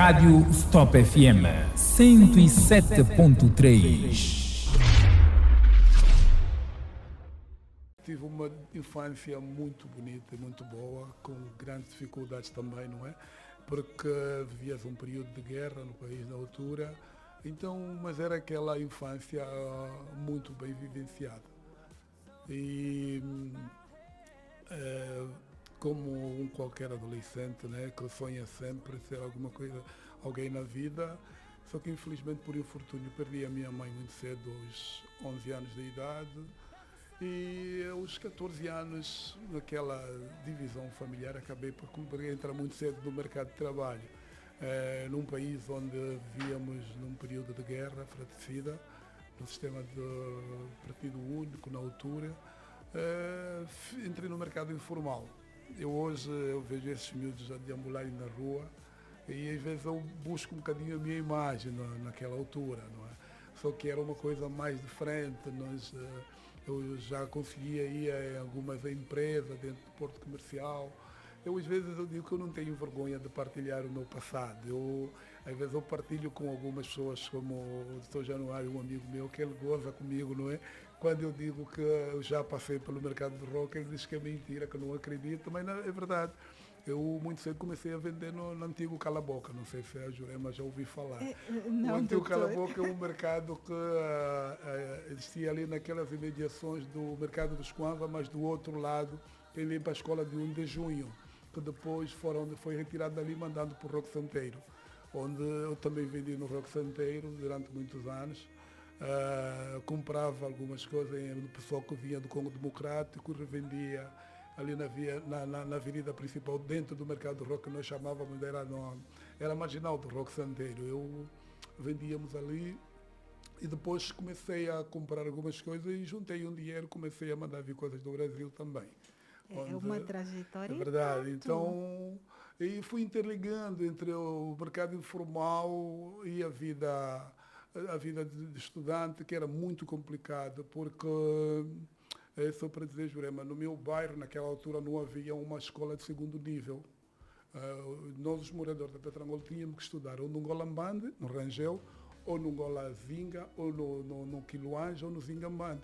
Rádio Stop FM 107.3. Tive uma infância muito bonita e muito boa, com grandes dificuldades também, não é? Porque vivias um período de guerra no país na altura, então, mas era aquela infância muito bem vivenciada. E como qualquer adolescente, né, que sonha sempre ser alguma coisa, alguém na vida, só que infelizmente por infortúnio perdi a minha mãe muito cedo, aos 11 anos de idade. E aos 14 anos, naquela divisão familiar, acabei por entrar muito cedo no mercado de trabalho. Num país onde vivíamos num período de guerra fratricida, no sistema de partido único na altura, entrei no mercado informal. Hoje eu vejo esses miúdos a deambularem na rua e às vezes eu busco um bocadinho a minha imagem naquela altura, não é? Só que era uma coisa mais diferente. Eu já conseguia ir a algumas empresas dentro do porto comercial. Às vezes eu digo que eu não tenho vergonha de partilhar o meu passado. Às vezes eu partilho com algumas pessoas, como o Dr. Januário, um amigo meu, que ele goza comigo, não é? Quando eu digo que eu já passei pelo mercado de rock, ele diz que é mentira, que não acredito, mas não, é verdade. Eu muito cedo comecei a vender no antigo Cala-Boca, não sei se a Jurema já ouviu falar. Não, o antigo doutor. Cala-Boca é um mercado que existia ali naquelas imediações do mercado dos Coamba, mas do outro lado, quem vem para a escola de 1 de junho, que depois foi retirado dali mandando para o Roque Santeiro, onde eu também vendi no Roque Santeiro durante muitos anos. Comprava algumas coisas do pessoal que vinha do Congo Democrático, revendia ali na avenida principal, dentro do mercado do rock, que nós chamávamos, era marginal do Roque Santeiro. Vendíamos ali e depois comecei a comprar algumas coisas e juntei um dinheiro, comecei a mandar vir coisas do Brasil também. É uma trajetória. É verdade. Tanto. Então, e fui interligando entre o mercado informal e a vida de estudante, que era muito complicado, porque só para dizer, Jurema, no meu bairro, naquela altura, não havia uma escola de segundo nível. Nós, os moradores da Petrangol, tínhamos que estudar ou no Golambande, no Rangel, ou no Golazinga, ou no Quiluanja, ou no Zingambande.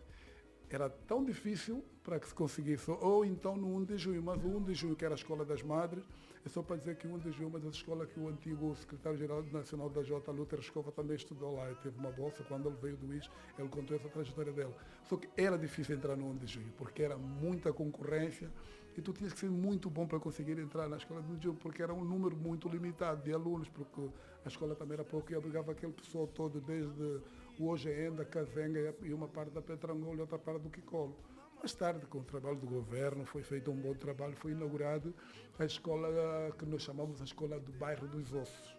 Era tão difícil para que se conseguisse, ou então no 1 de junho, mas o 1 de junho, que era a Escola das Madres, é só para dizer que o 1 de junho, mas a escola que o antigo secretário-geral nacional da J, Lúter Escova, também estudou lá. Ele teve uma bolsa, quando ele veio do IS, ele contou essa trajetória dela. Só que era difícil entrar no 1 de junho, porque era muita concorrência e tu tinhas que ser muito bom para conseguir entrar na escola de 1 de junho, porque era um número muito limitado de alunos, porque a escola também era pouco e obrigava aquele pessoal todo, desde o Ogeenda, Cazenga e uma parte da Petrangol e outra parte do Quicolo. Mais tarde, com o trabalho do governo, foi feito um bom trabalho, foi inaugurado a escola que nós chamamos a Escola do Bairro dos Ossos.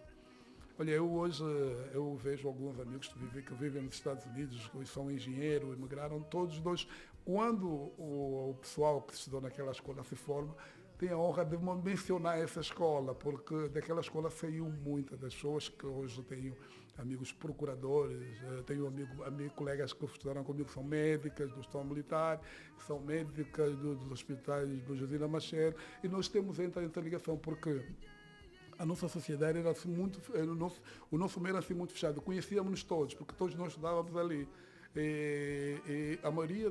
Olha, eu vejo alguns amigos que vivem nos Estados Unidos, que são engenheiros, emigraram, todos dois. Quando o pessoal que estudou naquela escola se forma, tem a honra de mencionar essa escola, porque daquela escola saiu muitas das pessoas que hoje eu tenho amigos procuradores, tenho colegas que estudaram comigo que são médicas do Estado Militar, que são médicas dos hospitais do Josina Machel, e nós temos essa ligação, porque a nossa sociedade era assim muito, o nosso meio era assim muito fechado, conhecíamos-nos todos, porque todos nós estudávamos ali. E a maioria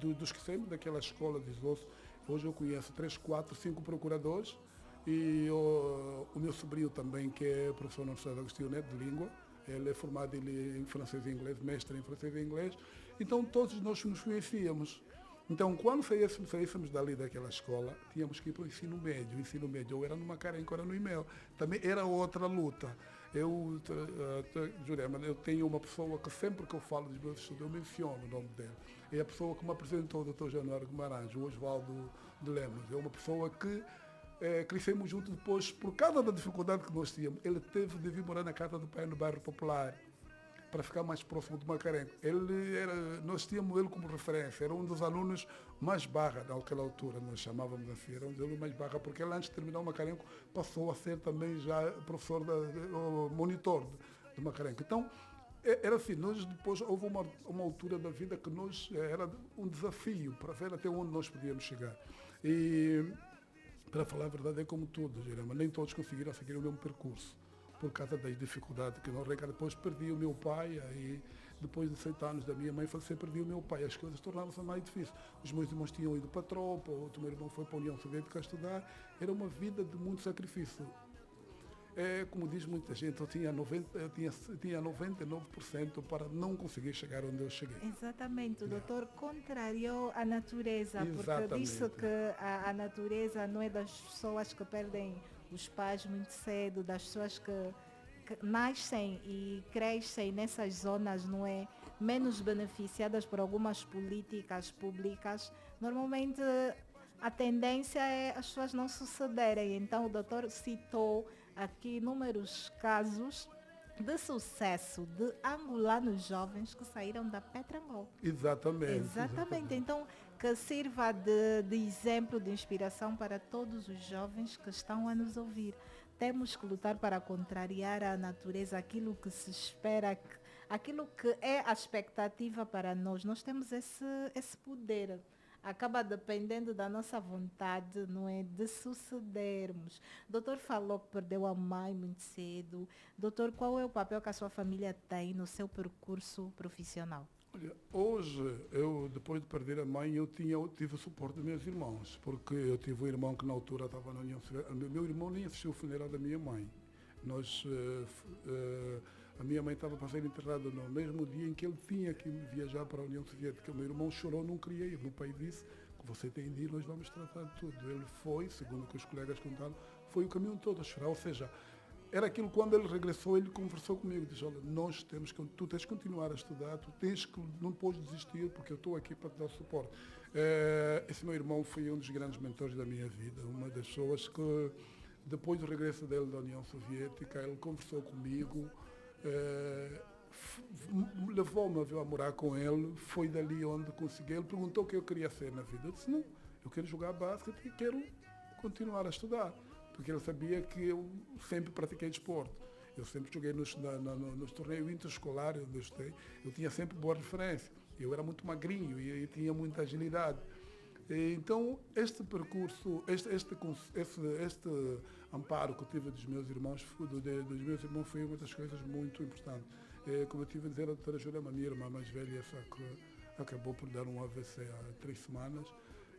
dos que saímos daquela escola de Esboço, hoje eu conheço 3, 4, 5 procuradores, e o meu sobrinho também, que é professor na Universidade Agostinho Neto de Língua, ele é formado em francês e inglês, mestre em francês e inglês, então todos nós nos conhecíamos. Então, quando saíssemos dali daquela escola, tínhamos que ir para o ensino médio. O ensino médio ou era no Macarenco, ou era no IMEL. Também era outra luta. Jurema, eu tenho uma pessoa que sempre que eu falo dos meus estudos, eu menciono o nome dele. É a pessoa que me apresentou o Dr. Januário Guimarães, o Oswaldo de Lemos. É uma pessoa que crescemos juntos depois, por causa da dificuldade que nós tínhamos. Ele teve de vir morar na casa do pai no bairro Popular, para ficar mais próximo do Macarenco. Nós tínhamos ele como referência, era um dos alunos mais barra naquela altura, nós chamávamos assim, era um dos alunos mais barra, porque ele antes de terminar o Macarenco passou a ser também já professor, monitor do Macarenco. Então, era assim, nós depois houve uma altura da vida que era um desafio para ver até onde nós podíamos chegar. E, para falar a verdade, é como tudo, Jerema, nem todos conseguiram seguir o mesmo percurso. por causa das dificuldades que não regra. Depois perdi o meu pai, aí depois de 7 anos da minha mãe falecer, perdi o meu pai. As coisas tornaram-se mais difíceis. Os meus irmãos tinham ido para a tropa, outro meu irmão foi para a União Soviética a estudar. Era uma vida de muito sacrifício. Como diz muita gente, eu tinha 99% para não conseguir chegar onde eu cheguei. Exatamente, o doutor contrariou a natureza, porque disse que a natureza não é das pessoas que perdem os pais muito cedo, das pessoas que nascem e crescem nessas zonas, não é, menos beneficiadas por algumas políticas públicas. Normalmente a tendência é as pessoas não sucederem. Então o doutor citou aqui inúmeros casos de sucesso de angolanos jovens que saíram da Petrangol. Exatamente. Então, que sirva de exemplo, de inspiração para todos os jovens que estão a nos ouvir. Temos que lutar para contrariar a natureza, aquilo que se espera, aquilo que é a expectativa para nós. Nós temos esse poder. Acaba dependendo da nossa vontade, não é, de sucedermos. O doutor falou que perdeu a mãe muito cedo. Doutor, qual é o papel que a sua família tem no seu percurso profissional? Olha, hoje, depois de perder a mãe, eu tive o suporte dos meus irmãos, porque eu tive um irmão que na altura estava na União Soviética. Meu irmão nem assistiu o funeral da minha mãe. A minha mãe estava para ser enterrada no mesmo dia em que ele tinha que viajar para a União Soviética. O meu irmão chorou, não queria ir. Meu pai disse que você tem de ir, nós vamos tratar de tudo. Ele foi, segundo o que os colegas contaram, foi o caminho todo a chorar. Ou seja, era aquilo, quando ele regressou, ele conversou comigo, disse, olha, tu tens que continuar a estudar, não podes desistir, porque eu estou aqui para te dar suporte. Esse meu irmão foi um dos grandes mentores da minha vida, uma das pessoas que, depois do regresso dele da União Soviética, ele conversou comigo, levou-me a morar com ele, foi dali onde consegui. Ele perguntou o que eu queria ser na vida. Eu disse, não, eu quero jogar basquete e quero continuar a estudar, porque ele sabia que eu sempre pratiquei desporto. Eu sempre joguei nos torneios interescolares onde eu estudei, eu tinha sempre boa referência. Eu era muito magrinho e tinha muita agilidade. Então, este percurso, este amparo que eu tive dos meus irmãos foi uma das coisas muito importantes. Como eu tive a dizer, a doutora Jurema, a minha irmã mais velha, essa que acabou por dar um AVC há 3 semanas,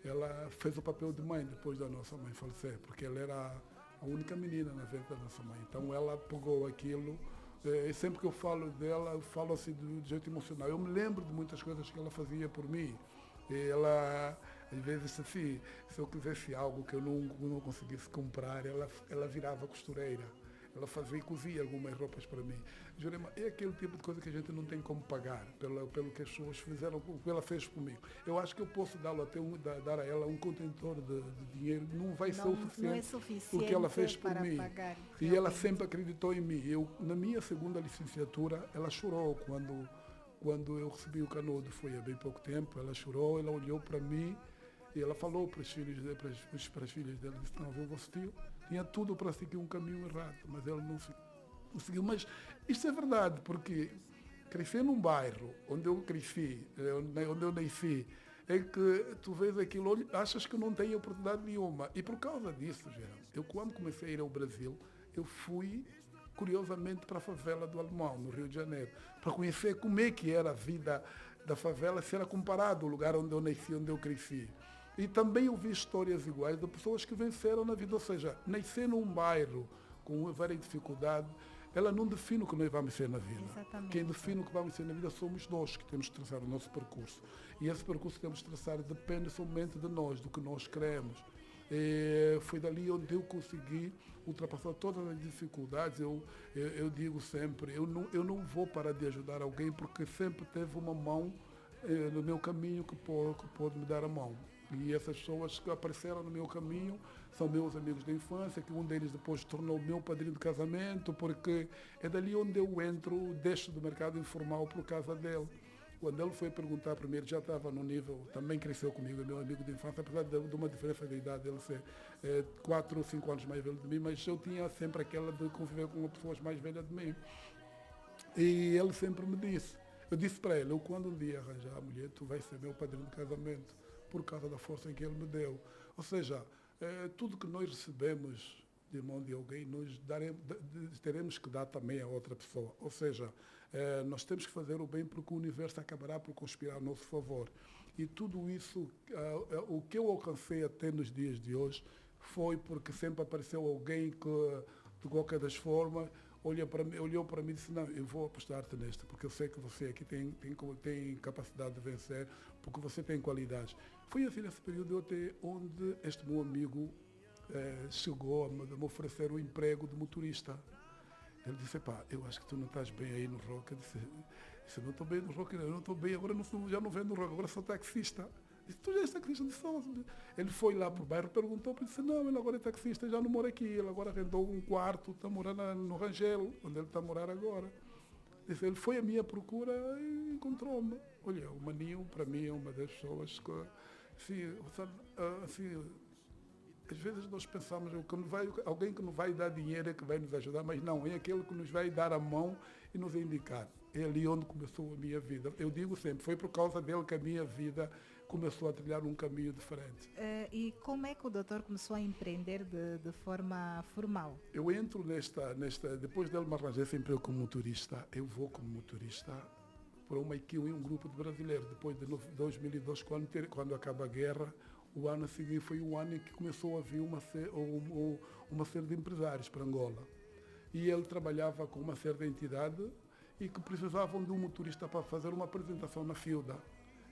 ela fez o papel de mãe depois da nossa mãe falecer, porque ela era a única menina na vida da nossa mãe. Então, ela pegou aquilo. E sempre que eu falo dela, eu falo assim do jeito emocional. Eu me lembro de muitas coisas que ela fazia por mim. E ela, às vezes, assim, se eu quisesse algo que eu não conseguisse comprar, ela virava costureira. Ela fazia e cozia algumas roupas para mim. Jurema, é aquele tipo de coisa que a gente não tem como pagar pelo que as pessoas fizeram, o que ela fez comigo. Eu acho que eu posso dar a ela um contentor de dinheiro, não vai ser o suficiente, não é suficiente o que ela fez por mim. Pagar, e ela sempre acreditou em mim. Na minha segunda licenciatura, ela chorou quando eu recebi o canudo. Foi há bem pouco tempo. Ela chorou, ela olhou para mim e ela falou para as filhas dela, disse, não, viu, você tinha tudo para seguir um caminho errado, mas ela não seguiu. Mas isto é verdade, porque crescer num bairro onde eu cresci, onde eu nasci, é que tu vês aquilo, achas que não tem oportunidade nenhuma. E por causa disso, eu quando comecei a ir ao Brasil, eu fui curiosamente para a favela do Alemão, no Rio de Janeiro, para conhecer como é que era a vida da favela, se era comparado ao lugar onde eu nasci, onde eu cresci. E também eu vi histórias iguais de pessoas que venceram na vida, ou seja, nascer num bairro com várias dificuldades, ela não define o que nós vamos ser na vida. Exatamente. Quem define o que vamos ser na vida somos nós, que temos que traçar o nosso percurso. E esse percurso que temos de traçar depende somente de nós, do que nós queremos. E foi dali onde eu consegui ultrapassar todas as dificuldades. Eu digo sempre, eu não vou parar de ajudar alguém, porque sempre teve uma mão no meu caminho que pode me dar a mão. E essas pessoas que apareceram no meu caminho são meus amigos de infância, que um deles depois tornou meu padrinho de casamento, porque é dali onde eu entro, deixo do mercado informal por causa dele. Quando ele foi perguntar primeiro, já estava no nível, também cresceu comigo, é meu amigo de infância, apesar de uma diferença de idade, ele ser 4 ou 5 anos mais velho de mim, mas eu tinha sempre aquela de conviver com pessoas mais velhas de mim. E ele sempre me disse, eu disse para ele, quando um dia arranjar a mulher, tu vais ser meu padrinho de casamento, por causa da força em que ele me deu. Ou seja, tudo que nós recebemos de mão de alguém, nós teremos que dar também a outra pessoa. Ou seja, nós temos que fazer o bem porque o universo acabará por conspirar a nosso favor. E tudo isso, o que eu alcancei até nos dias de hoje, foi porque sempre apareceu alguém que, de qualquer das formas, olhou para mim e disse, não, eu vou apostar-te nesta, porque eu sei que você aqui tem capacidade de vencer, porque você tem qualidades. Foi assim nesse período até onde este meu amigo chegou a me oferecer o emprego de motorista. Ele disse, pá, eu acho que tu não estás bem aí no rock. Eu disse, não estou bem no rock, eu não estou bem, agora já não venho no rock, agora sou taxista. Disse, tu já és taxista? Disse, ele foi lá para o bairro, perguntou, disse, não, ele agora é taxista, já não mora aqui, ele agora arrendou um quarto, está morando no Rangel, onde ele está a morar agora. Disse, ele foi à minha procura e encontrou-me. Olha, o Maninho, para mim, é uma das pessoas que, assim, às vezes nós pensamos que alguém que nos vai dar dinheiro é que vai nos ajudar, mas não, é aquele que nos vai dar a mão e nos indicar. É ali onde começou a minha vida. Eu digo sempre, foi por causa dele que a minha vida começou a trilhar um caminho diferente. E como é que o doutor começou a empreender de forma formal? Eu entro depois dele me arranjar esse emprego como motorista, eu vou como motorista para uma equipe e um grupo de brasileiros. Depois de 2002, quando acaba a guerra, o ano seguinte foi o ano em que começou a vir uma série de empresários para Angola. E ele trabalhava com uma série de entidades e que precisavam de um motorista para fazer uma apresentação na FILDA.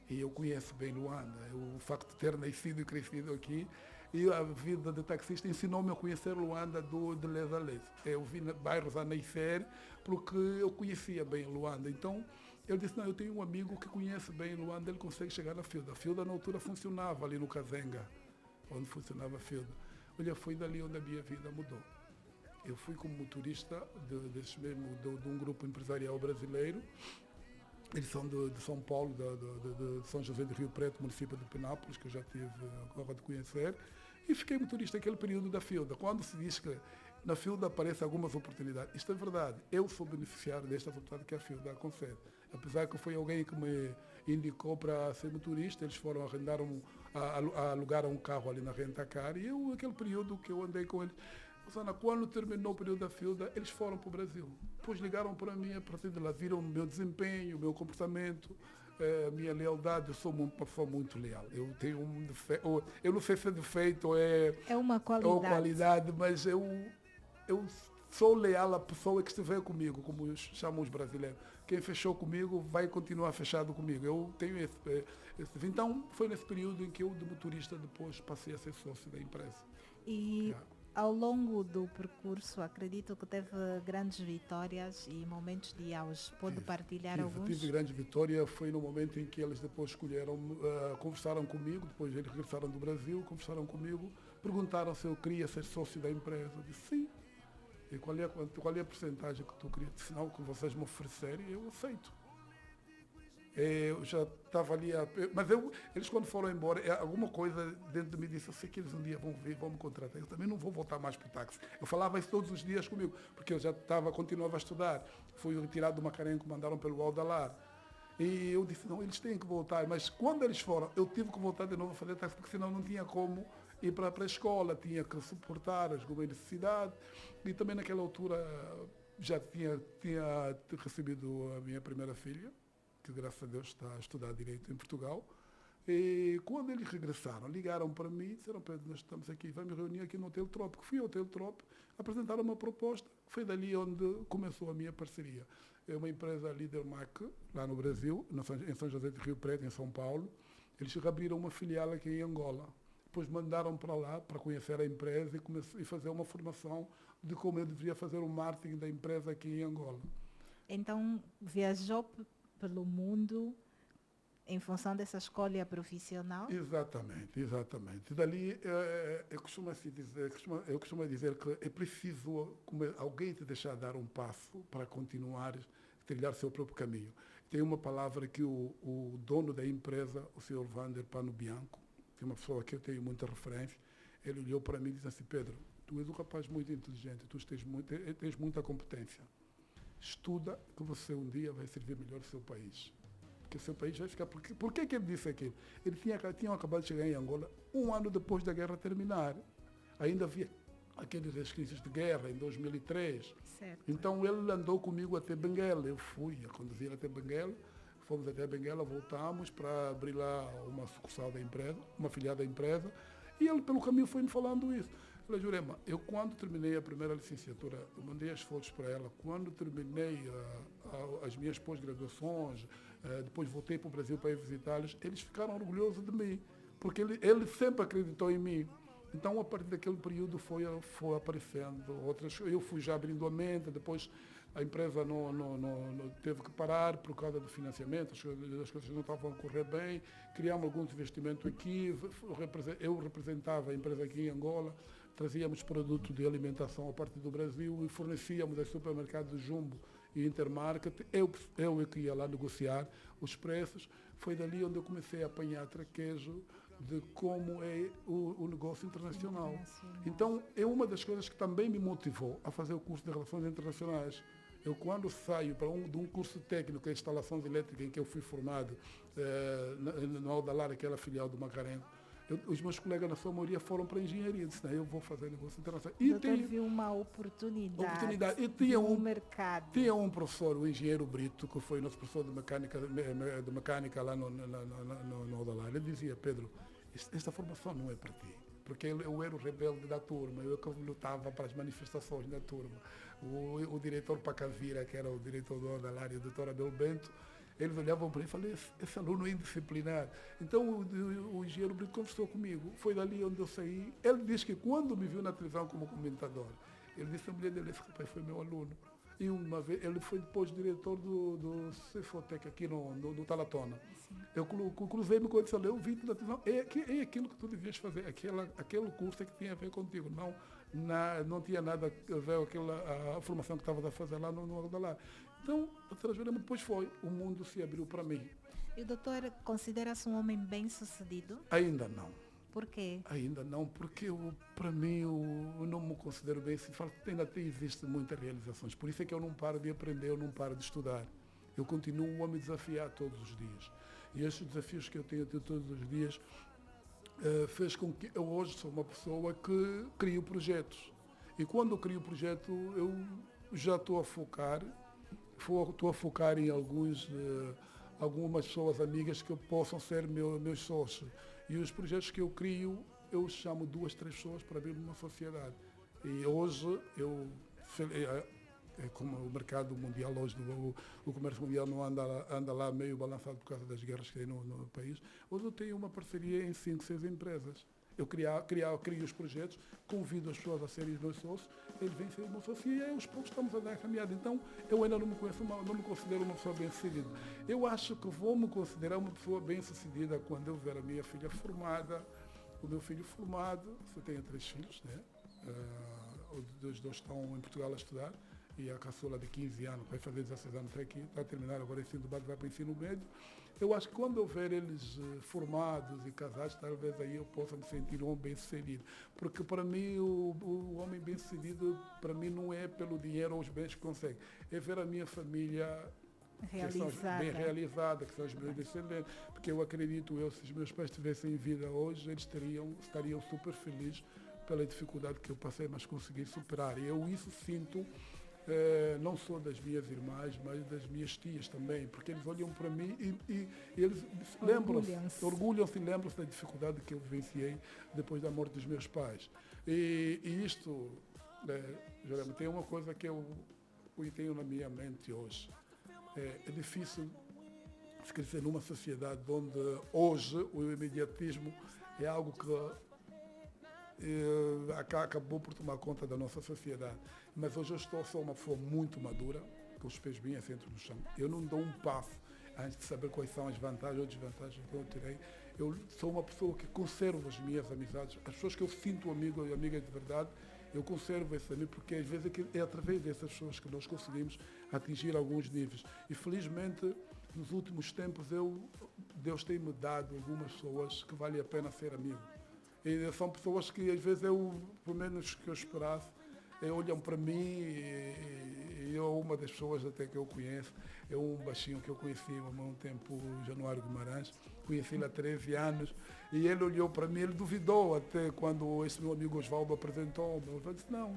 E eu conheço bem Luanda. O facto de ter nascido e crescido aqui e a vida de taxista ensinou-me a conhecer Luanda de les a les. Eu vim bairros a nascer porque eu conhecia bem Luanda. Então, ele disse, não, eu tenho um amigo que conhece bem Luanda, ele consegue chegar na FILDA. A FILDA na altura funcionava ali no Kazenga, onde funcionava a FILDA. Olha, foi dali onde a minha vida mudou. Eu fui como motorista de um grupo empresarial brasileiro. Eles são de São Paulo, de São José do Rio Preto, município de Penápolis, que eu já tive a honra de conhecer. E fiquei motorista naquele período da FILDA. Quando se diz que na FILDA aparecem algumas oportunidades, isto é verdade. Eu sou beneficiário destas oportunidades que a FILDA concede. Apesar que foi alguém que me indicou para ser motorista, eles foram alugaram um carro ali na Rentacar. E aquele período que eu andei com eles, quando terminou o período da FILDA, eles foram para o Brasil. Depois ligaram para mim, a partir de lá viram o meu desempenho, o meu comportamento, a minha lealdade. Eu sou uma pessoa muito leal. Eu tenho um defeito, eu não sei se é defeito ou é uma qualidade, mas eu sou leal à pessoa que estiver comigo, como chamam os brasileiros. Quem fechou comigo vai continuar fechado comigo. Eu tenho esse. Então, foi nesse período em que eu, de motorista, depois passei a ser sócio da empresa. E ao longo do percurso, acredito que teve grandes vitórias e momentos de auge. Pode partilhar alguns? Tive grande vitória, foi no momento em que eles depois conversaram comigo, depois eles regressaram do Brasil, conversaram comigo, perguntaram se eu queria ser sócio da empresa. Eu disse sim. E qual é a porcentagem que tu querias? Se não, que vocês me oferecerem, eu aceito. Eu já estava ali, mas eles quando foram embora, alguma coisa dentro de mim disse, eu sei que eles um dia vão me contratar, eu também não vou voltar mais para o táxi. Eu falava isso todos os dias comigo, porque eu já continuava a estudar. Fui retirado do Macarena que mandaram pelo Aldalar. E eu disse, não, eles têm que voltar. Mas quando eles foram, eu tive que voltar de novo a fazer táxi, porque senão não tinha como ir para a escola, tinha que suportar alguma necessidade. E também naquela altura já tinha recebido a minha primeira filha, que graças a Deus está a estudar Direito em Portugal. E quando eles regressaram, ligaram para mim e disseram, Pedro, nós estamos aqui, vamos reunir aqui no Hotel Trópico. Fui ao Hotel Trópico, apresentaram uma proposta, foi dali onde começou a minha parceria. É uma empresa Líder Mac, lá no Brasil, em São José do Rio Preto, em São Paulo. Eles abriram uma filial aqui em Angola. Depois mandaram para lá para conhecer a empresa e fazer uma formação de como eu deveria fazer o marketing da empresa aqui em Angola. Então, viajou pelo mundo em função dessa escolha profissional? Exatamente. E dali, eu costumo dizer que é preciso alguém te deixar dar um passo para continuar a trilhar seu próprio caminho. Tem uma palavra que o dono da empresa, o Sr. Vander Pano Bianco, que é uma pessoa que eu tenho muita referência, ele olhou para mim e disse assim, Pedro, tu és um rapaz muito inteligente, tu tens muita competência. Estuda que você um dia vai servir melhor o seu país. Porque o seu país vai ficar... Por que ele disse aquilo? Ele tinha acabado de chegar em Angola 1 ano depois da guerra terminar. Ainda havia aqueles resquícios de guerra em 2003. Certo. Então ele andou comigo até Benguela, eu fui a conduzir até Benguela, fomos até Benguela, voltamos para abrir lá uma sucursal da empresa, uma filial da empresa, e ele pelo caminho foi me falando isso. Eu falei, Jurema, eu quando terminei a primeira licenciatura, eu mandei as fotos para ela, quando terminei as minhas pós-graduações, depois voltei para o Brasil para ir visitá-los, eles ficaram orgulhosos de mim, porque ele sempre acreditou em mim. Então, a partir daquele período foi aparecendo outras. Eu fui já abrindo a mente, depois a empresa não teve que parar por causa do financiamento, as coisas não estavam a correr bem, criamos alguns investimentos aqui, eu representava a empresa aqui em Angola, trazíamos produtos de alimentação a partir do Brasil e fornecíamos aos supermercados Jumbo e Intermarket, eu é que ia lá negociar os preços, foi dali onde eu comecei a apanhar traquejo de como é o negócio internacional. Então, é uma das coisas que também me motivou a fazer o curso de Relações Internacionais. Eu, quando saio de um curso técnico em instalações elétricas em que eu fui formado na Aldalar, aquela filial do Macarenco, os meus colegas, na sua maioria, foram para a engenharia. Eu disse, não, eu vou fazer negócio internacional. E viu uma oportunidade E tinha no mercado. Tinha um professor, o engenheiro Brito, que foi nosso professor de mecânica lá no Aldalar. Ele dizia, Pedro, esta formação não é para ti. Porque eu era o rebelde da turma, eu que lutava para as manifestações da turma. O diretor Pacavira, que era o diretor do Aldalar, e o doutor Abel Bento, eles olhavam para mim e falaram, esse aluno é indisciplinado. Então o engenheiro Brito conversou comigo, foi dali onde eu saí. Ele disse que quando me viu na televisão como comentador, ele disse a mulher dele, esse rapaz foi meu aluno. E uma vez, ele foi depois diretor do Cefotec aqui no Talatona. Eu cruzei-me com ele e falei, eu vi na televisão, é aquilo que tu devias fazer, aquele curso é que tinha a ver contigo, não tinha nada a ver com a formação que estavas a fazer lá no Aldalar. Então, depois o mundo se abriu para mim. E o doutor considera-se um homem bem-sucedido? Ainda não. Por quê? Ainda não, porque para mim eu não me considero bem assim, ainda existem muitas realizações. Por isso é que eu não paro de aprender, eu não paro de estudar. Eu continuo a me desafiar todos os dias. E estes desafios que eu tenho todos os dias fez com que eu hoje sou uma pessoa que crio projetos. E quando eu crio projeto, eu já estou a focar em algumas pessoas amigas que possam ser meus sócios. E os projetos que eu crio, eu chamo 2, 3 pessoas para abrir uma sociedade. E hoje, como o mercado mundial hoje, o comércio mundial não anda lá meio balançado por causa das guerras que tem no país, hoje eu tenho uma parceria em 5, 6 empresas. Eu crio os projetos, convido as pessoas a serem meus sócios, eles vêm ser meus sócios e aos poucos estamos a dar a caminhada. Então, eu ainda não me considero uma pessoa bem-sucedida. Eu acho que vou me considerar uma pessoa bem-sucedida quando eu ver a minha filha formada, o meu filho formado. Eu tenho 3 filhos, né? Os 2 estão em Portugal a estudar, e a caçula de 15 anos, vai fazer 16 anos aqui, está a terminar agora o ensino básico, vai para o ensino médio. Eu acho que quando eu ver eles formados e casados, talvez aí eu possa me sentir um homem bem-sucedido. Porque para mim, o homem bem-sucedido, para mim não é pelo dinheiro ou os bens que consegue, é ver a minha família bem realizada, que são os meus descendentes. Porque eu acredito, se os meus pais tivessem vida hoje, eles estariam super felizes pela dificuldade que eu passei, mas consegui superar. E eu isso sinto, não só das minhas irmãs, mas das minhas tias também, porque eles olham para mim e eles orgulham-se e lembram-se da dificuldade que eu vivenciei depois da morte dos meus pais. E isto, Jeremy, tem uma coisa que eu tenho na minha mente hoje. É difícil se crescer numa sociedade onde hoje o imediatismo é algo que acabou por tomar conta da nossa sociedade. Mas hoje eu sou uma pessoa muito madura, com os pés bem assentos no chão. Eu não dou um passo antes de saber quais são as vantagens ou desvantagens que eu terei. Eu sou uma pessoa que conservo as minhas amizades, as pessoas que eu sinto amigo e amiga de verdade, eu conservo esse amigo, porque às vezes é através dessas pessoas que nós conseguimos atingir alguns níveis. E felizmente, nos últimos tempos, Deus tem-me dado algumas pessoas que vale a pena ser amigo. E são pessoas que às vezes pelo menos que eu esperasse, olham para mim e eu uma das pessoas até que eu conheço, é um baixinho que eu conheci há um tempo, Januário Guimarães, conheci ele há 13 anos, e ele olhou para mim, ele duvidou até quando esse meu amigo Osvaldo apresentou-me. Eu disse, não,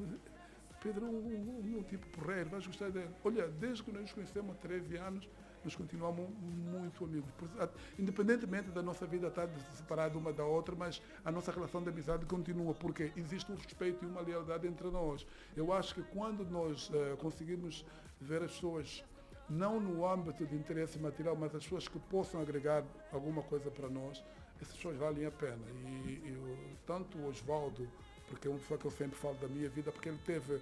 Pedro é um tipo porreiro, vais gostar dele. Olha, desde que nós nos conhecemos há 13 anos, nós continuamos muito amigos. Independentemente da nossa vida estar separada uma da outra, mas a nossa relação de amizade continua, porque existe um respeito e uma lealdade entre nós. Eu acho que quando nós conseguimos ver as pessoas, não no âmbito de interesse material, mas as pessoas que possam agregar alguma coisa para nós, essas pessoas valem a pena. Tanto o Osvaldo, porque é uma pessoa que eu sempre falo da minha vida, porque ele teve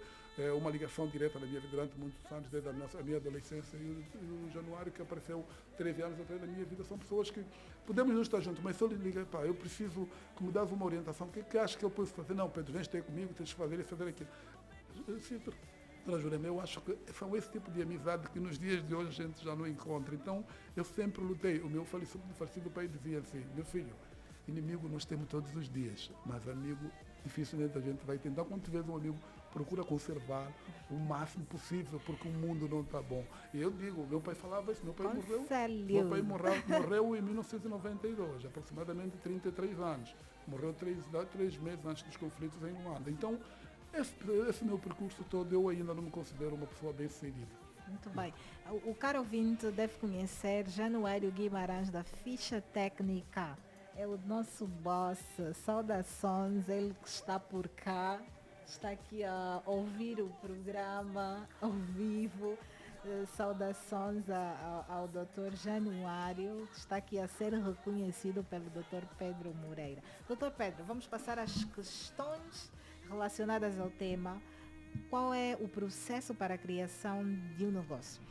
uma ligação direta na minha vida durante muitos anos, desde a minha adolescência, e o Januário, que apareceu 13 anos atrás na minha vida, são pessoas que podemos não estar juntos, mas se eu lhe ligar, pá, eu preciso que me dás uma orientação, o que acho que eu posso fazer? Não, Pedro, vem ter comigo, tens que fazer isso, fazer aquilo. Eu acho que são esse tipo de amizade que nos dias de hoje a gente já não encontra. Então, eu sempre lutei. O meu falecido pai dizia assim, meu filho, inimigo nós temos todos os dias, mas amigo dificilmente a gente vai ter. Então, quando tiver um amigo, procura conservar o máximo possível, porque o mundo não está bom. E eu digo, meu pai falava isso, meu pai morreu em 1992, aproximadamente 33 anos. Morreu 3 meses antes dos conflitos em Luanda. Então, esse meu percurso todo, eu ainda não me considero uma pessoa bem-sucedida. Muito bem. O caro ouvinte deve conhecer Januário Guimarães, da Ficha Técnica. É o nosso boss. Saudações, ele que está por cá, está aqui a ouvir o programa ao vivo. Saudações ao Dr. Januário, que está aqui a ser reconhecido pelo Dr. Pedro Moreira. Dr. Pedro, vamos passar às questões relacionadas ao tema. Qual é o processo para a criação de um negócio?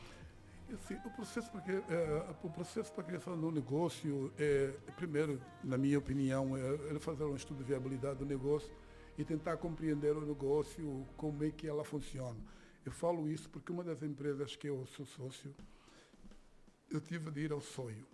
Sim, o processo para a criação de um negócio primeiro, na minha opinião, é fazer um estudo de viabilidade do negócio e tentar compreender o negócio, como é que ela funciona. Eu falo isso porque uma das empresas que eu sou sócio, eu tive de ir ao Sonho.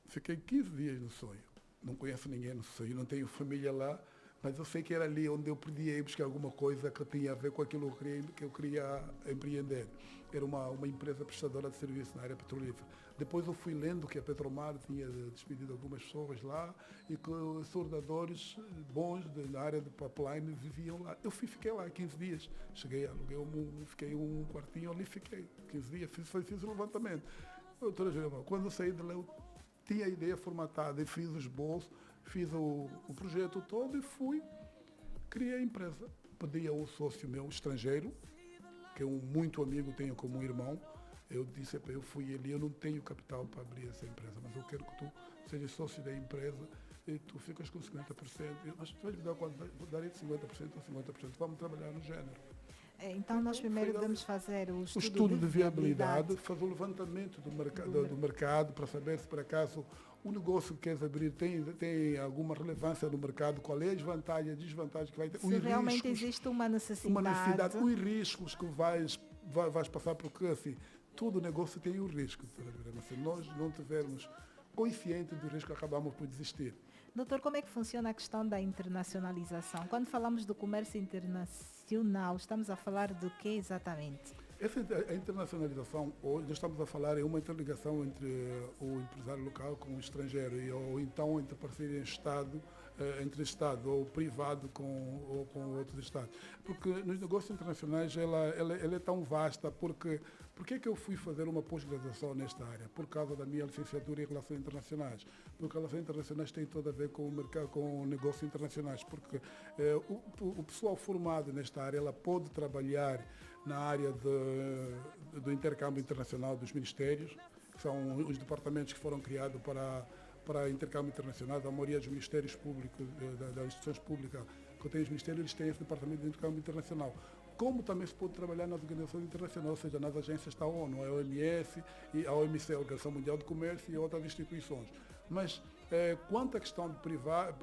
Fiquei 15 dias no Sonho. Não conheço ninguém no Sonho, não tenho família lá, mas eu sei que era ali onde eu podia ir buscar alguma coisa que tinha a ver com aquilo que eu queria empreender. Era uma empresa prestadora de serviço na área petrolífera. Depois eu fui lendo que a Petromar tinha despedido algumas pessoas lá e que soldadores bons na área de pipeline viviam lá. Eu fiquei lá 15 dias. Cheguei, aluguei fiquei um quartinho ali, fiquei 15 dias, fiz o levantamento. Quando eu saí de lá, eu tinha a ideia formatada e fiz os bolsos, fiz o projeto todo e criei a empresa. Pedi ao sócio meu estrangeiro, que é um muito amigo, tenho como irmão. Eu disse para eu fui ali, eu não tenho capital para abrir essa empresa, mas eu quero que tu sejas sócio da empresa e tu ficas com 50%. Mas tu vais me dar quanto? Vou dar 50% ou 50%. Vamos trabalhar no género. Então nós primeiro devemos fazer o estudo de viabilidade, fazer o levantamento do mercado para saber se por acaso o negócio que queres abrir tem alguma relevância no mercado, qual é as vantagens e desvantagens que vai ter. Se realmente existe uma necessidade. Os riscos que vais passar, porque assim, todo negócio tem um risco. Se nós não tivermos consciente do risco, acabamos por desistir. Doutor, como é que funciona a questão da internacionalização? Quando falamos do comércio internacional, estamos a falar do que exatamente? A internacionalização, hoje nós estamos a falar, é uma interligação entre o empresário local com o estrangeiro, ou então entre parceria entre Estado ou privado com outros Estados. Porque nos negócios internacionais ela é tão vasta, porque é que eu fui fazer uma pós-graduação nesta área? Por causa da minha licenciatura em Relações Internacionais. Porque Relações Internacionais tem tudo a ver com o mercado, com negócios internacionais, porque o pessoal formado nesta área, ela pode trabalhar na área do intercâmbio internacional dos ministérios, que são os departamentos que foram criados para intercâmbio internacional. A maioria dos ministérios públicos, das instituições públicas que têm os ministérios, eles têm esse departamento de intercâmbio internacional. Como também se pode trabalhar nas organizações internacionais, ou seja, nas agências da ONU, a OMS, e a OMC, a Organização Mundial de Comércio, e outras instituições. Mas quanto à questão do privado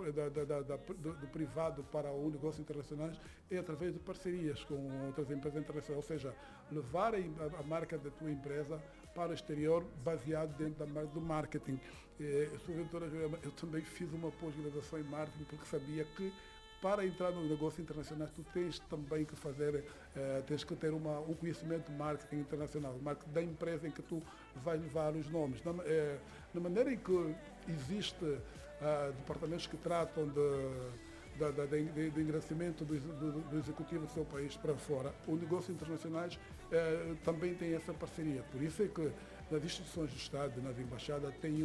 para o negócio internacional, é através de parcerias com outras empresas internacionais, ou seja, levar a marca da tua empresa para o exterior baseado dentro do marketing. Eu também fiz uma pós-graduação em marketing porque sabia que para entrar no negócio internacional, tu tens também que fazer, tens que ter um conhecimento de marketing internacional, marketing da empresa em que tu vais levar os nomes. Na maneira em que existe departamentos que tratam de engrandecimento do executivo do seu país para fora, os negócios internacionais também têm essa parceria. Por isso é que nas instituições de Estado, nas embaixadas, tem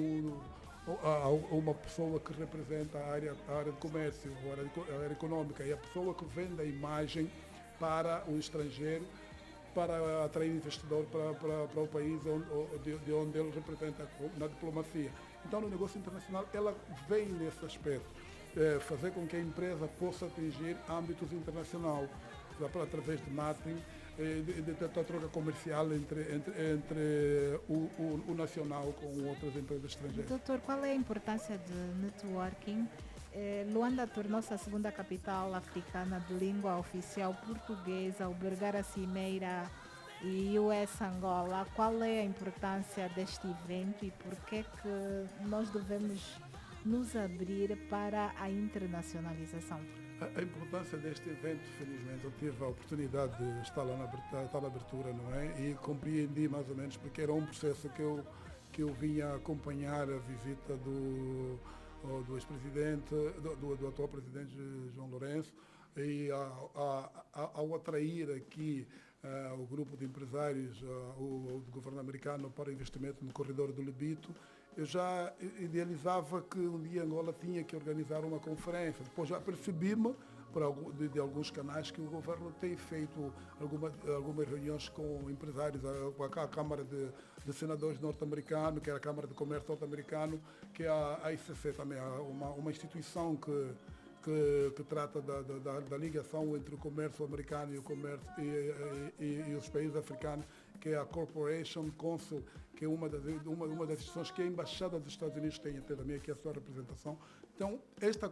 uma pessoa que representa a área de comércio, a área econômica, e a pessoa que vende a imagem para o estrangeiro, para atrair investidor para o país de onde ele representa na diplomacia. Então, no negócio internacional, ela vem nesse aspecto, fazer com que a empresa possa atingir âmbitos internacionais, através de marketing, da troca comercial entre o nacional com outras empresas estrangeiras. Doutor, qual é a importância de networking? Luanda tornou-se a segunda capital africana de língua oficial portuguesa, albergar a cimeira e US Angola. Qual é a importância deste evento e por que nós devemos nos abrir para a internacionalização? A importância deste evento, felizmente, eu tive a oportunidade de estar lá na abertura, não é? E compreendi mais ou menos, porque era um processo que eu vinha acompanhar a visita do ex-presidente, do atual presidente João Lourenço, e ao atrair aqui o grupo de empresários, o governo americano para o investimento no corredor do Lobito, eu já idealizava que um dia Angola tinha que organizar uma conferência. Depois já percebi-me, de alguns canais, que o governo tem feito algumas reuniões com empresários, a Câmara de Senadores norte-americano, que é a Câmara de Comércio norte-americano, que é a ICC também, uma instituição que trata da ligação entre o comércio americano e o comércio e os países africanos, que é a Corporation Council, que é uma das instituições que a Embaixada dos Estados Unidos tem até também aqui a sua representação. Então, esta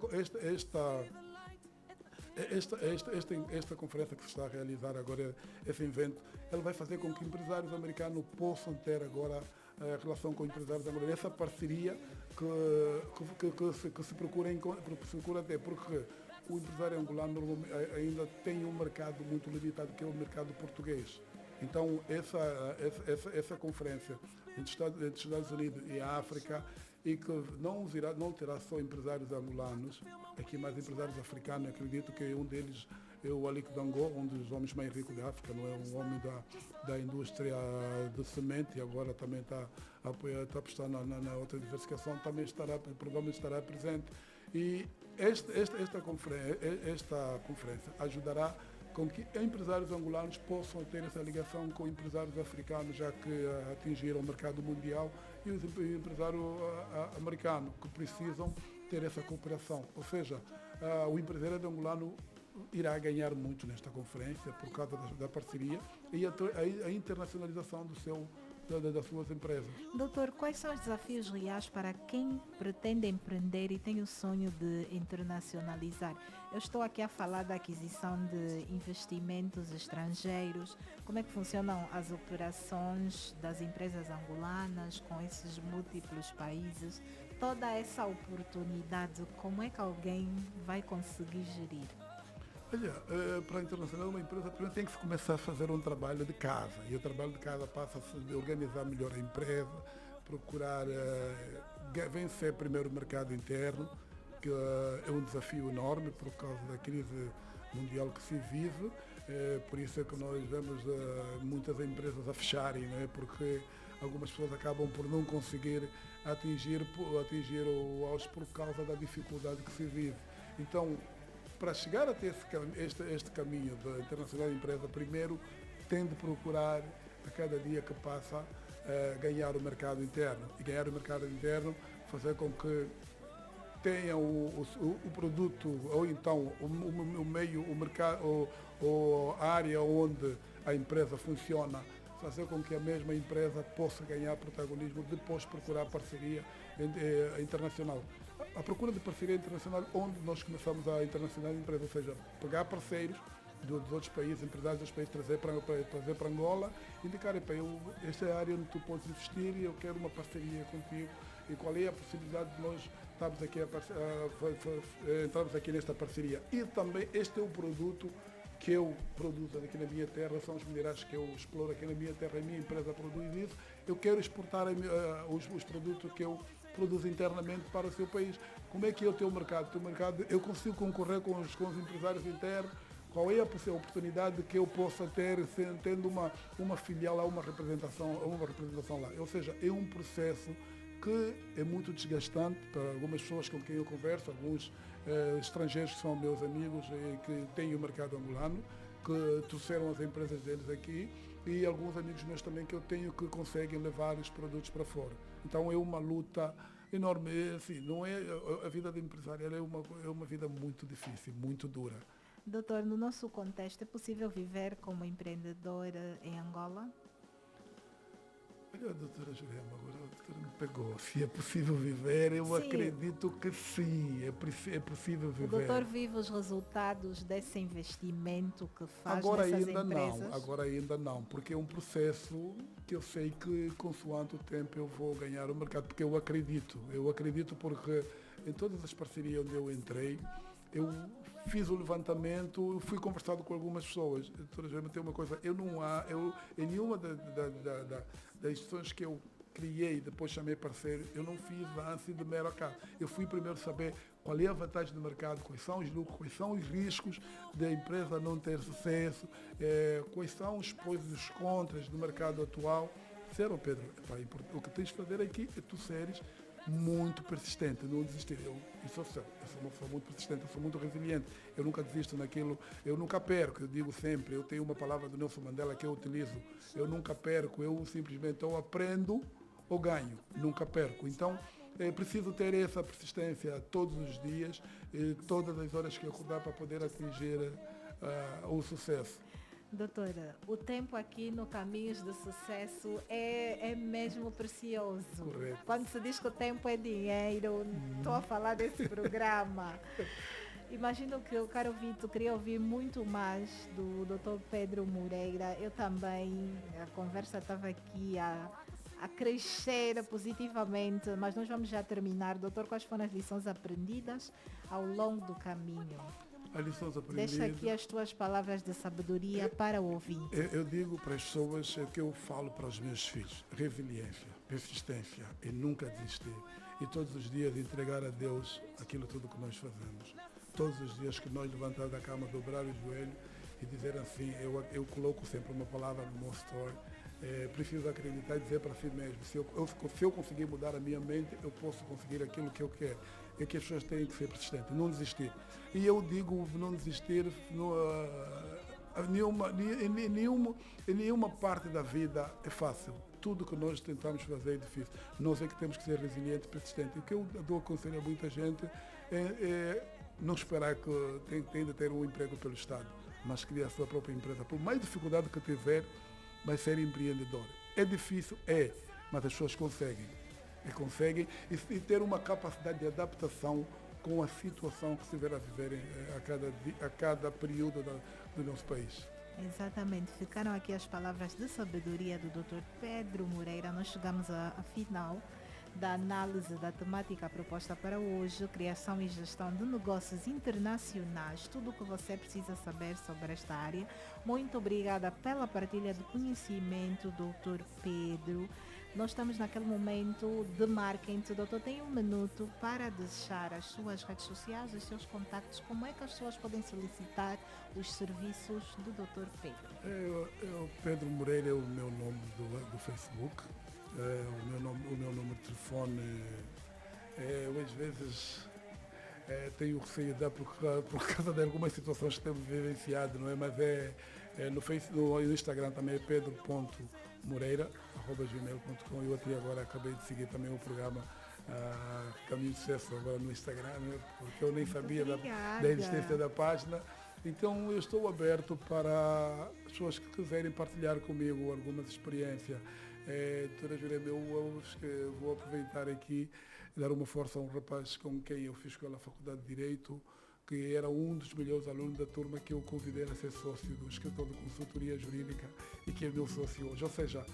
conferência que se está a realizar agora, esse evento, ela vai fazer com que empresários americanos possam ter agora relação com empresários angolanos, essa parceria que se procura ter, porque o empresário angolano ainda tem um mercado muito limitado, que é o mercado português. Então, essa conferência entre os Estados Unidos e a África, e que não terá só empresários angolanos, aqui mais empresários africanos, acredito que um deles é o Aliko Dangote, um dos homens mais ricos da África, não é? Um homem da indústria de semente, e agora também está a apostar na outra diversificação, provavelmente estará presente. E esta conferência ajudará com que empresários angolanos possam ter essa ligação com empresários africanos, já que atingiram o mercado mundial, e os empresários americanos, que precisam ter essa cooperação. Ou seja, o empresário angolano irá ganhar muito nesta conferência por causa da parceria e a internacionalização das suas empresas. Doutor, quais são os desafios reais para quem pretende empreender e tem o sonho de internacionalizar? Eu estou aqui a falar da aquisição de investimentos estrangeiros, como é que funcionam as operações das empresas angolanas com esses múltiplos países, toda essa oportunidade, como é que alguém vai conseguir gerir? Olha, para a internacional, uma empresa primeiro tem que se começar a fazer um trabalho de casa. E o trabalho de casa passa-se de organizar melhor a empresa, procurar vencer primeiro o mercado interno, que é um desafio enorme por causa da crise mundial que se vive. Por isso é que nós vemos muitas empresas a fecharem, né? Porque algumas pessoas acabam por não conseguir atingir o auge por causa da dificuldade que se vive. Então, para chegar até este caminho da internacional empresa, primeiro tem de procurar, a cada dia que passa, ganhar o mercado interno. E ganhar o mercado interno, fazer com que tenha o produto, ou então o meio, o mercado, ou a área onde a empresa funciona, fazer com que a mesma empresa possa ganhar protagonismo, depois procurar parceria internacional. A procura de parceria internacional, onde nós começamos a internacionalizar a empresa, ou seja, pegar parceiros dos outros países, empresários dos países, trazer para Angola, indicarem para esta é a área onde tu podes investir e eu quero uma parceria contigo. e qual é a possibilidade de nós entrarmos aqui nesta parceria. E também este é o produto que eu produzo aqui na minha terra, são os minerais que eu exploro aqui na minha terra, a minha empresa produz isso. Eu quero exportar os produtos que eu produzo internamente para o seu país. Como é que é o teu mercado? Eu consigo concorrer com os empresários internos? Qual é a oportunidade que eu possa ter tendo uma filial, uma representação lá? Ou seja, é um processo que é muito desgastante para algumas pessoas com quem eu converso, alguns estrangeiros que são meus amigos e que têm o mercado angolano, que trouxeram as empresas deles aqui, e alguns amigos meus também que eu tenho que conseguem levar os produtos para fora. Então é uma luta enorme. Assim, não é, a vida de empresário é uma vida muito difícil, muito dura. Doutor, no nosso contexto, é possível viver como empreendedor em Angola? Olha, a doutora Jurema, agora a doutora me pegou. Se é possível viver, eu acredito que sim, é possível viver. O doutor vive os resultados desse investimento que faz agora nessas ainda empresas? Não, agora ainda não, porque é um processo que eu sei que consoante o tempo eu vou ganhar o mercado, porque eu acredito porque em todas as parcerias onde eu entrei, eu fiz o levantamento, fui conversado com algumas pessoas. Doutora Jurema, tem uma coisa, em nenhuma das instituições que eu criei, depois chamei parceiro, eu não fiz lance de mero acaso. Eu fui primeiro saber qual é a vantagem do mercado, quais são os lucros, quais são os riscos da empresa não ter sucesso, quais são os prós e os contras do mercado atual. Disseram, Pedro, o que tens de fazer aqui é tu seres muito persistente, não desistir. Eu sou uma pessoa muito persistente, eu sou muito resiliente, eu nunca desisto naquilo, eu nunca perco, eu digo sempre, eu tenho uma palavra do Nelson Mandela que eu utilizo, eu nunca perco, eu simplesmente ou aprendo ou ganho, nunca perco. Então, é preciso ter essa persistência todos os dias, todas as horas que acordar para poder atingir o sucesso. Doutora, o tempo aqui no Caminhos do Sucesso é mesmo precioso. Correto. Quando se diz que o tempo é dinheiro, estou a falar desse programa. Imagino que o caro Vitor queria ouvir muito mais do Dr. Pedro Moreira. Eu também, a conversa estava aqui a crescer positivamente, mas nós vamos já terminar. Doutor, quais foram as lições aprendidas ao longo do caminho? Deixa aqui as tuas palavras de sabedoria para o ouvinte. Eu digo para as pessoas o que eu falo para os meus filhos: resiliência, persistência e nunca desistir. E todos os dias entregar a Deus aquilo tudo que nós fazemos. Todos os dias que nós levantar da cama, dobrar o joelho e dizer assim, eu coloco sempre uma palavra no meu story. Preciso acreditar e dizer para si mesmo, se eu conseguir mudar a minha mente, eu posso conseguir aquilo que eu quero. É que as pessoas têm que ser persistentes, não desistir. E eu digo não desistir em nenhuma parte da vida é fácil. Tudo que nós tentamos fazer é difícil. Nós é que temos que ser resilientes e persistentes. O que eu dou aconselho a muita gente é não esperar que tenha de ter um emprego pelo Estado, mas criar a sua própria empresa. Por mais dificuldade que tiver, vai ser empreendedor. É difícil? É, mas as pessoas conseguem e ter uma capacidade de adaptação com a situação que se verá viver a cada período do nosso país. Exatamente, ficaram aqui as palavras de sabedoria do Dr. Pedro Moreira. Nós chegamos à final da análise da temática proposta para hoje, criação e gestão de negócios internacionais, tudo o que você precisa saber sobre esta área. Muito obrigada pela partilha de conhecimento, Dr. Pedro. Nós estamos naquele momento de marketing. Doutor, tem um minuto para deixar as suas redes sociais, os seus contactos. Como é que as pessoas podem solicitar os serviços do Dr. Pedro? Pedro Moreira é o meu nome do Facebook. O meu número de telefone. Eu às vezes tenho receio de dar por causa de algumas situações que temos vivenciado, não é? Mas no Instagram também é pedro.moreira@gmail.com. Eu até agora acabei de seguir também o programa Caminho de Sucesso agora no Instagram, né? Porque eu nem sabia da existência da página. Então eu estou aberto para as pessoas que quiserem partilhar comigo algumas experiências. Doutora Jurema, eu vou aproveitar aqui e dar uma força a um rapaz com quem eu fiz escola na Faculdade de Direito, que era um dos melhores alunos da turma, que eu considero ser sócio do escritório de consultoria jurídica e que é meu sócio hoje. Ou seja,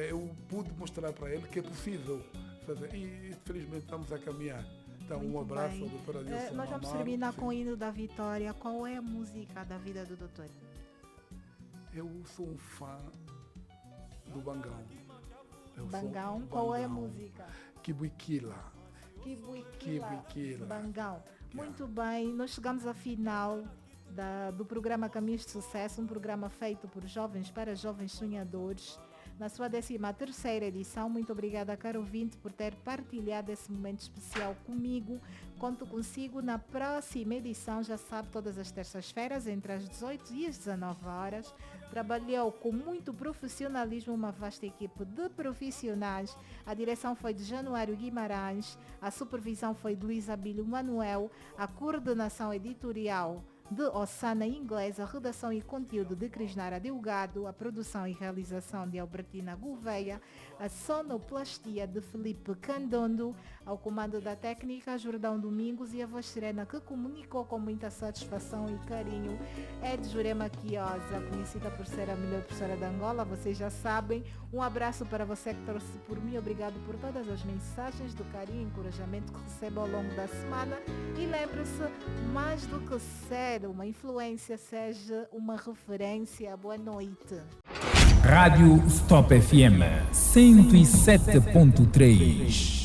eu pude mostrar para ele que é possível fazer. E felizmente estamos a caminhar. Então, Muito um abraço bem. à doutora Nilson. Nós vamos terminar com o hino da vitória. Qual é a música da vida do doutor? Eu sou um fã do Bangão. Bangão, qual é a música? Kibuikila. Kibuikila. Bangão. Muito bem, nós chegamos à final do programa Caminhos de Sucesso, um programa feito por jovens para jovens sonhadores. Na sua 13ª edição, muito obrigada, caro ouvinte, por ter partilhado esse momento especial comigo. Conto consigo na próxima edição, já sabe, todas as terças-feiras, entre as 18 e as 19 horas. Trabalhou com muito profissionalismo uma vasta equipe de profissionais. A direção foi de Januário Guimarães, a supervisão foi de Luís Abílio Manuel, a coordenação editorial de Ossana Inglês, a redação e conteúdo de Crisnara Delgado, a produção e realização de Albertina Gouveia, a sonoplastia de Felipe Candondo, ao comando da técnica Jordão Domingos e a voz serena que comunicou com muita satisfação e carinho é de Jurema Quiosa, conhecida por ser a melhor professora de Angola, vocês já sabem. Um abraço para você que torce por mim, obrigado por todas as mensagens do carinho e encorajamento que recebo ao longo da semana e lembre-se, mais do que ser uma influência, seja uma referência. Boa noite. Rádio Stop FM 107.3.